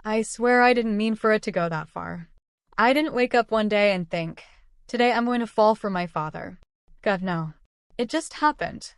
I swear I didn't mean for it to go that far. I didn't wake up one day and think, today I'm going to fall for my father. God, no. It just happened.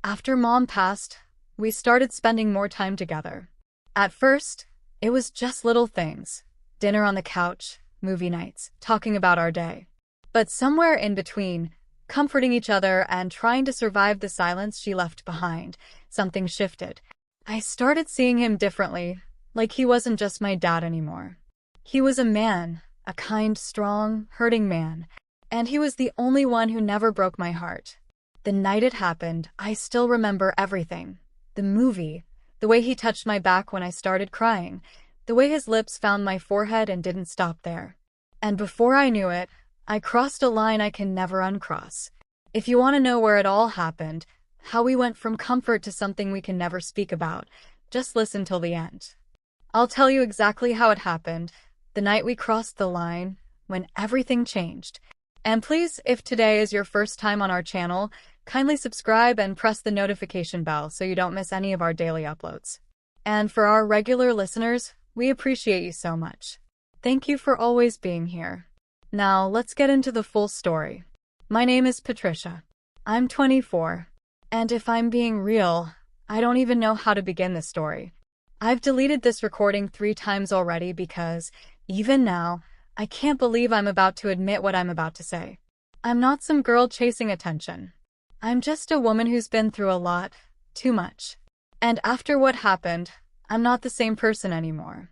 After Mom passed, we started spending more time together. At first, it was just little things. Dinner on the couch, movie nights, talking about our day. But somewhere in between, comforting each other and trying to survive the silence she left behind, something shifted. I started seeing him differently, like he wasn't just my dad anymore. He was a man, a kind, strong, hurting man, and he was the only one who never broke my heart. The night it happened, I still remember everything. The movie, the way he touched my back when I started crying, the way his lips found my forehead and didn't stop there. And before I knew it, I crossed a line I can never uncross. If you want to know where it all happened, how we went from comfort to something we can never speak about, just listen till the end. I'll tell you exactly how it happened, the night we crossed the line, when everything changed. And please, if today is your first time on our channel, kindly subscribe and press the notification bell so you don't miss any of our daily uploads. And for our regular listeners, we appreciate you so much. Thank you for always being here. Now, let's get into the full story. My name is Patricia. I'm 24. And if I'm being real, I don't even know how to begin this story. I've deleted this recording 3 times already because, even now, I can't believe I'm about to admit what I'm about to say. I'm not some girl chasing attention. I'm just a woman who's been through a lot, too much. And after what happened, I'm not the same person anymore.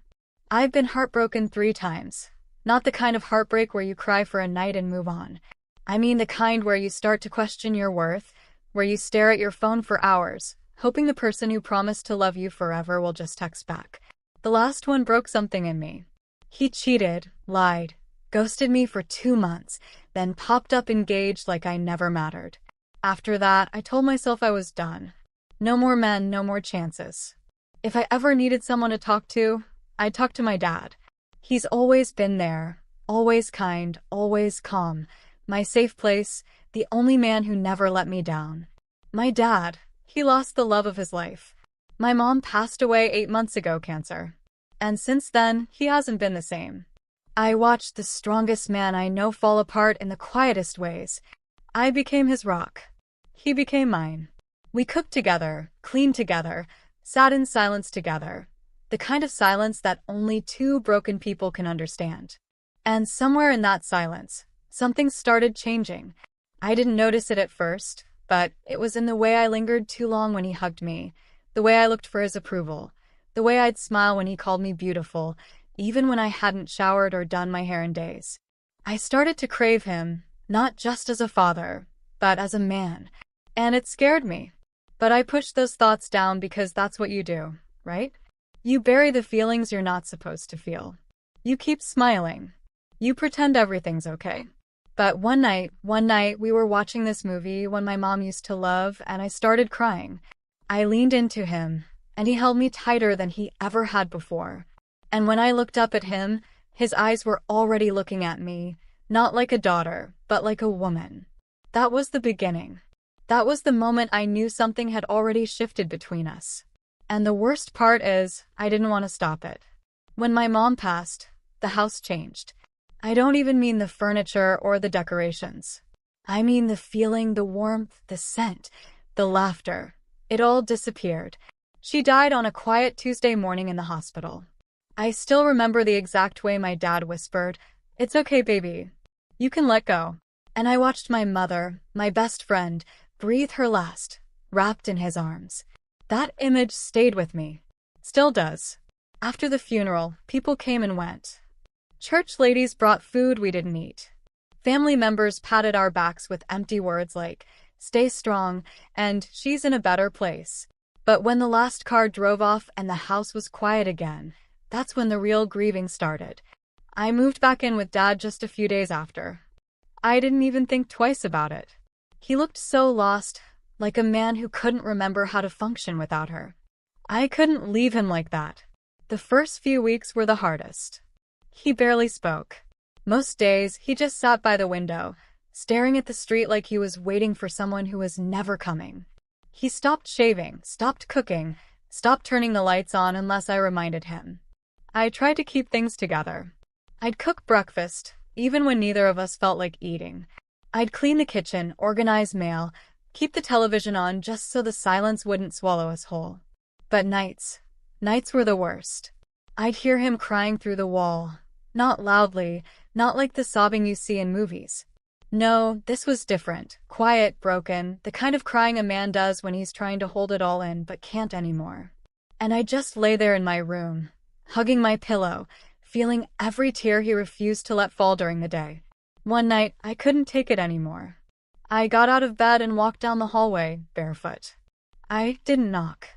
I've been heartbroken 3 times. Not the kind of heartbreak where you cry for a night and move on. I mean the kind where you start to question your worth, where you stare at your phone for hours, hoping the person who promised to love you forever will just text back. The last one broke something in me. He cheated, lied, ghosted me for 2 months, then popped up engaged like I never mattered. After that, I told myself I was done. No more men, no more chances. If I ever needed someone to talk to, I'd talk to my dad. He's always been there, always kind, always calm, my safe place, the only man who never let me down. My dad, he lost the love of his life. My mom passed away 8 months ago, cancer. And since then, he hasn't been the same. I watched the strongest man I know fall apart in the quietest ways. I became his rock. He became mine. We cooked together, cleaned together, sat in silence together. The kind of silence that only 2 broken people can understand. And somewhere in that silence, something started changing. I didn't notice it at first, but it was in the way I lingered too long when he hugged me, the way I looked for his approval, the way I'd smile when he called me beautiful, even when I hadn't showered or done my hair in days. I started to crave him, not just as a father, but as a man. And it scared me. But I pushed those thoughts down because that's what you do, right? You bury the feelings you're not supposed to feel. You keep smiling. You pretend everything's okay. But one night we were watching this movie one my mom used to love, and I started crying. I leaned into him, and he held me tighter than he ever had before. And when I looked up at him, his eyes were already looking at me, not like a daughter, but like a woman. That was the beginning. That was the moment I knew something had already shifted between us. And the worst part is, I didn't want to stop it. When my mom passed, the house changed. I don't even mean the furniture or the decorations. I mean the feeling, the warmth, the scent, the laughter. It all disappeared. She died on a quiet Tuesday morning in the hospital. I still remember the exact way my dad whispered, "It's okay, baby. You can let go." And I watched my mother, my best friend, breathe her last, wrapped in his arms. That image stayed with me. Still does. After the funeral, people came and went. Church ladies brought food we didn't eat. Family members patted our backs with empty words like, "Stay strong," and "She's in a better place." But when the last car drove off and the house was quiet again, that's when the real grieving started. I moved back in with Dad just a few days after. I didn't even think twice about it. He looked so lost, like a man who couldn't remember how to function without her. I couldn't leave him like that. The first few weeks were the hardest. He barely spoke. Most days, he just sat by the window, staring at the street like he was waiting for someone who was never coming. He stopped shaving, stopped cooking, stopped turning the lights on unless I reminded him. I tried to keep things together. I'd cook breakfast, even when neither of us felt like eating. I'd clean the kitchen, organize mail, keep the television on just so the silence wouldn't swallow us whole. But nights were the worst. I'd hear him crying through the wall. Not loudly, not like the sobbing you see in movies. No, this was different, quiet, broken, the kind of crying a man does when he's trying to hold it all in but can't anymore. And I just lay there in my room, hugging my pillow, feeling every tear he refused to let fall during the day. One night, I couldn't take it anymore. I got out of bed and walked down the hallway, barefoot. I didn't knock.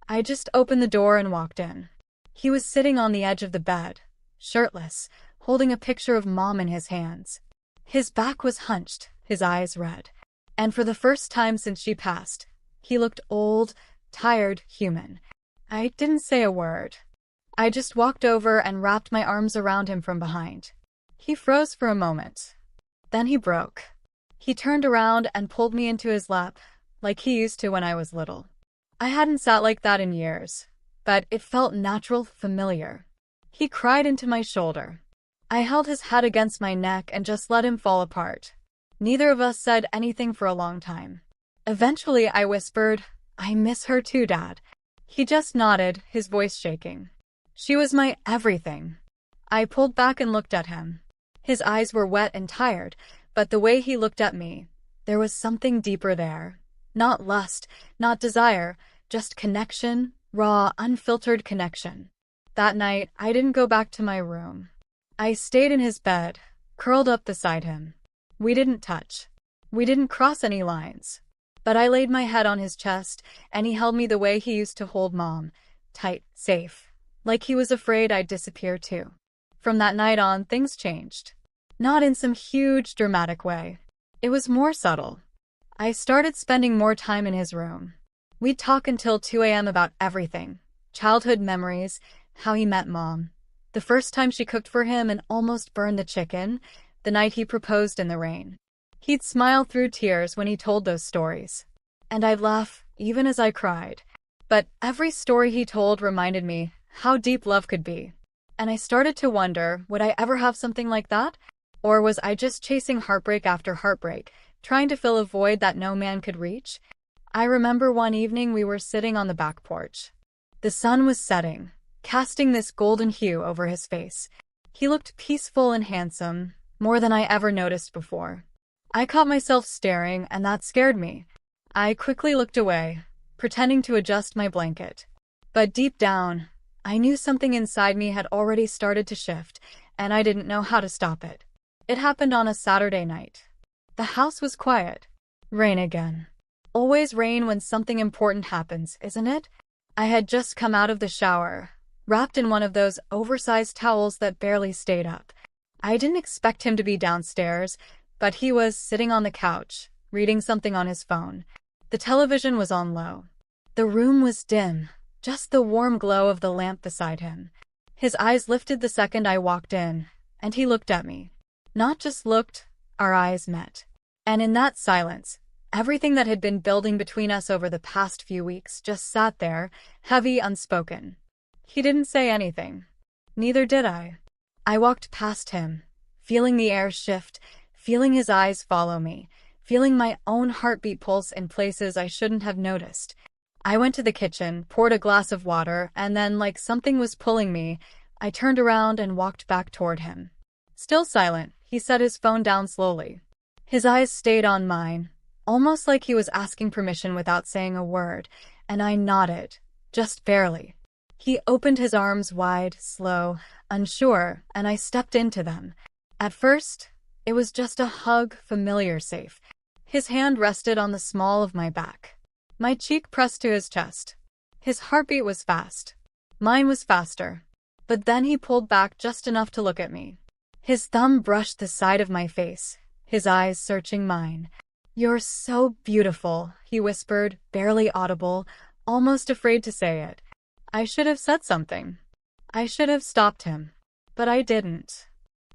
I just opened the door and walked in. He was sitting on the edge of the bed, shirtless, holding a picture of Mom in his hands. His back was hunched, his eyes red. And for the first time since she passed, he looked old, tired, human. I didn't say a word. I just walked over and wrapped my arms around him from behind. He froze for a moment. Then he broke. He turned around and pulled me into his lap, like he used to when I was little. I hadn't sat like that in years, but it felt natural, familiar. He cried into my shoulder. I held his head against my neck and just let him fall apart. Neither of us said anything for a long time. Eventually, I whispered, "I miss her too, Dad." He just nodded, his voice shaking. She was my everything. I pulled back and looked at him. His eyes were wet and tired, but the way he looked at me, there was something deeper there. Not lust, not desire, just connection, raw, unfiltered connection. That night, I didn't go back to my room. I stayed in his bed, curled up beside him. We didn't touch. We didn't cross any lines. But I laid my head on his chest, and he held me the way he used to hold Mom, tight, safe, like he was afraid I'd disappear too. From that night on, things changed. Not in some huge, dramatic way. It was more subtle. I started spending more time in his room. We'd talk until 2 a.m. about everything. Childhood memories, how he met Mom, the first time she cooked for him and almost burned the chicken, the night he proposed in the rain. He'd smile through tears when he told those stories. And I'd laugh, even as I cried. But every story he told reminded me how deep love could be. And I started to wonder, would I ever have something like that? Or was I just chasing heartbreak after heartbreak, trying to fill a void that no man could reach? I remember one evening we were sitting on the back porch. The sun was setting, casting this golden hue over his face. He looked peaceful and handsome, more than I ever noticed before. I caught myself staring, and that scared me. I quickly looked away, pretending to adjust my blanket. But deep down, I knew something inside me had already started to shift, and I didn't know how to stop it. It happened on a Saturday night. The house was quiet. Rain again. Always rain when something important happens, isn't it? I had just come out of the shower, wrapped in one of those oversized towels that barely stayed up. I didn't expect him to be downstairs, but he was sitting on the couch, reading something on his phone. The television was on low. The room was dim, just the warm glow of the lamp beside him. His eyes lifted the second I walked in, and he looked at me. Not just looked, our eyes met. And in that silence, everything that had been building between us over the past few weeks just sat there, heavy, unspoken. He didn't say anything. Neither did I. I walked past him, feeling the air shift, feeling his eyes follow me, feeling my own heartbeat pulse in places I shouldn't have noticed. I went to the kitchen, poured a glass of water, and then, like something was pulling me, I turned around and walked back toward him. Still silent, he set his phone down slowly. His eyes stayed on mine, almost like he was asking permission without saying a word, and I nodded, just barely. He opened his arms wide, slow, unsure, and I stepped into them. At first, it was just a hug, familiar, safe. His hand rested on the small of my back. My cheek pressed to his chest. His heartbeat was fast. Mine was faster. But then he pulled back just enough to look at me. His thumb brushed the side of my face, his eyes searching mine. "You're so beautiful," he whispered, barely audible, almost afraid to say it. I should have said something. I should have stopped him. But I didn't.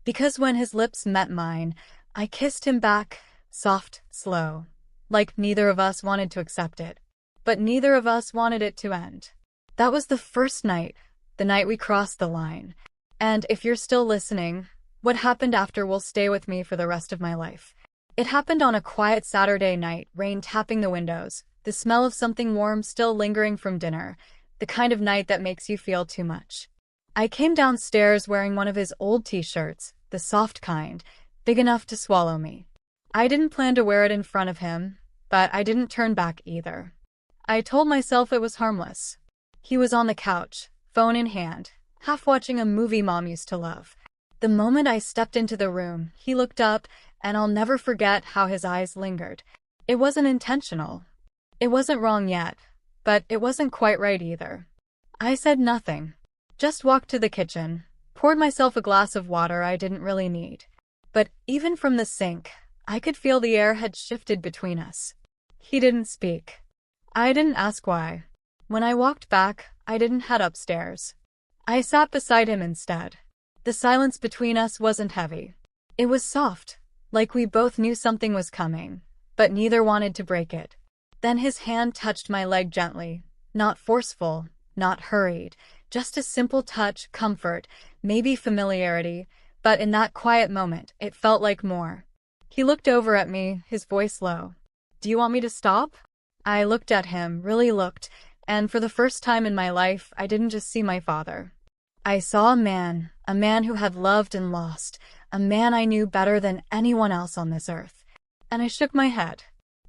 Because when his lips met mine, I kissed him back, soft, slow. Like neither of us wanted to accept it. But neither of us wanted it to end. That was the first night, the night we crossed the line. And if you're still listening, what happened after will stay with me for the rest of my life. It happened on a quiet Saturday night, rain tapping the windows, the smell of something warm still lingering from dinner, the kind of night that makes you feel too much. I came downstairs wearing one of his old t-shirts, the soft kind, big enough to swallow me. I didn't plan to wear it in front of him, but I didn't turn back either. I told myself it was harmless. He was on the couch, phone in hand, half watching a movie Mom used to love. The moment I stepped into the room, he looked up, and I'll never forget how his eyes lingered. It wasn't intentional. It wasn't wrong yet, but it wasn't quite right either. I said nothing. Just walked to the kitchen, poured myself a glass of water I didn't really need. But even from the sink, I could feel the air had shifted between us. He didn't speak. I didn't ask why. When I walked back, I didn't head upstairs. I sat beside him instead. The silence between us wasn't heavy. It was soft, like we both knew something was coming, but neither wanted to break it. Then his hand touched my leg gently, not forceful, not hurried, just a simple touch, comfort, maybe familiarity, but in that quiet moment, it felt like more. He looked over at me, his voice low. "Do you want me to stop?" I looked at him, really looked, and for the first time in my life, I didn't just see my father. I saw a man who had loved and lost, a man I knew better than anyone else on this earth. And I shook my head.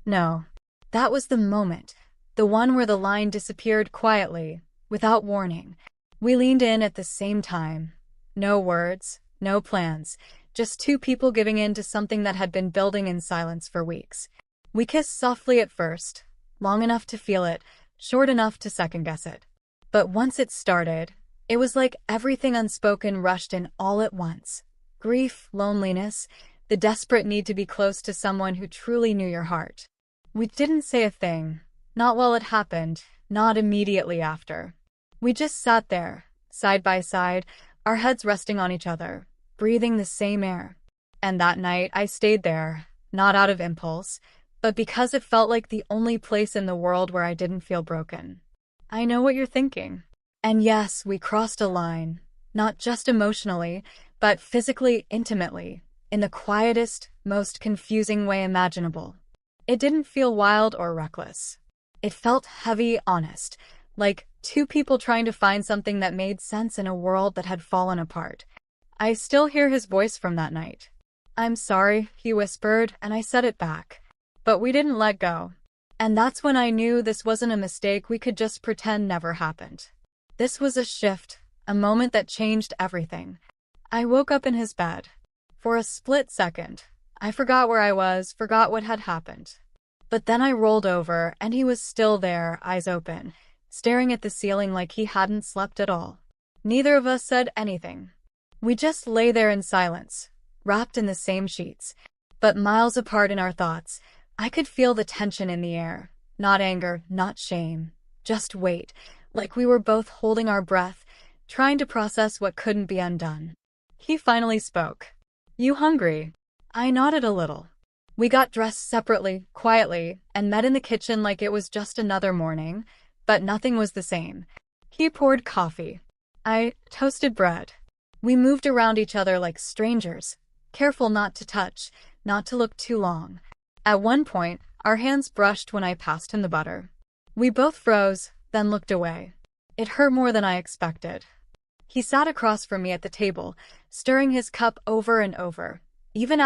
No, that was the moment, the one where the line disappeared quietly, without warning. We leaned in at the same time. No words, no plans, just two people giving in to something that had been building in silence for weeks. We kissed softly at first, long enough to feel it, short enough to second-guess it. But once it started, it was like everything unspoken rushed in all at once. Grief, loneliness, the desperate need to be close to someone who truly knew your heart. We didn't say a thing, not while it happened, not immediately after. We just sat there, side by side, our heads resting on each other, breathing the same air. And that night I stayed there, not out of impulse, but because it felt like the only place in the world where I didn't feel broken. I know what you're thinking. And yes, we crossed a line, not just emotionally, but physically, intimately, in the quietest, most confusing way imaginable. It didn't feel wild or reckless. It felt heavy, honest, like two people trying to find something that made sense in a world that had fallen apart. I still hear his voice from that night. "I'm sorry," he whispered, and I said it back. But we didn't let go. And that's when I knew this wasn't a mistake we could just pretend never happened. This was a shift, a moment that changed everything. I woke up in his bed. For a split second, I forgot where I was, forgot what had happened. But then I rolled over, and he was still there, eyes open, staring at the ceiling like he hadn't slept at all. Neither of us said anything. We just lay there in silence, wrapped in the same sheets, but miles apart in our thoughts. I could feel the tension in the air. Not anger, not shame, just weight, like we were both holding our breath, trying to process what couldn't be undone. He finally spoke. "You hungry?" I nodded a little. We got dressed separately, quietly, and met in the kitchen like it was just another morning, but nothing was the same. He poured coffee. I toasted bread. We moved around each other like strangers, careful not to touch, not to look too long. At one point, our hands brushed when I passed him the butter. We both froze, then looked away. It hurt more than I expected. He sat across from me at the table, stirring his cup over and over, even after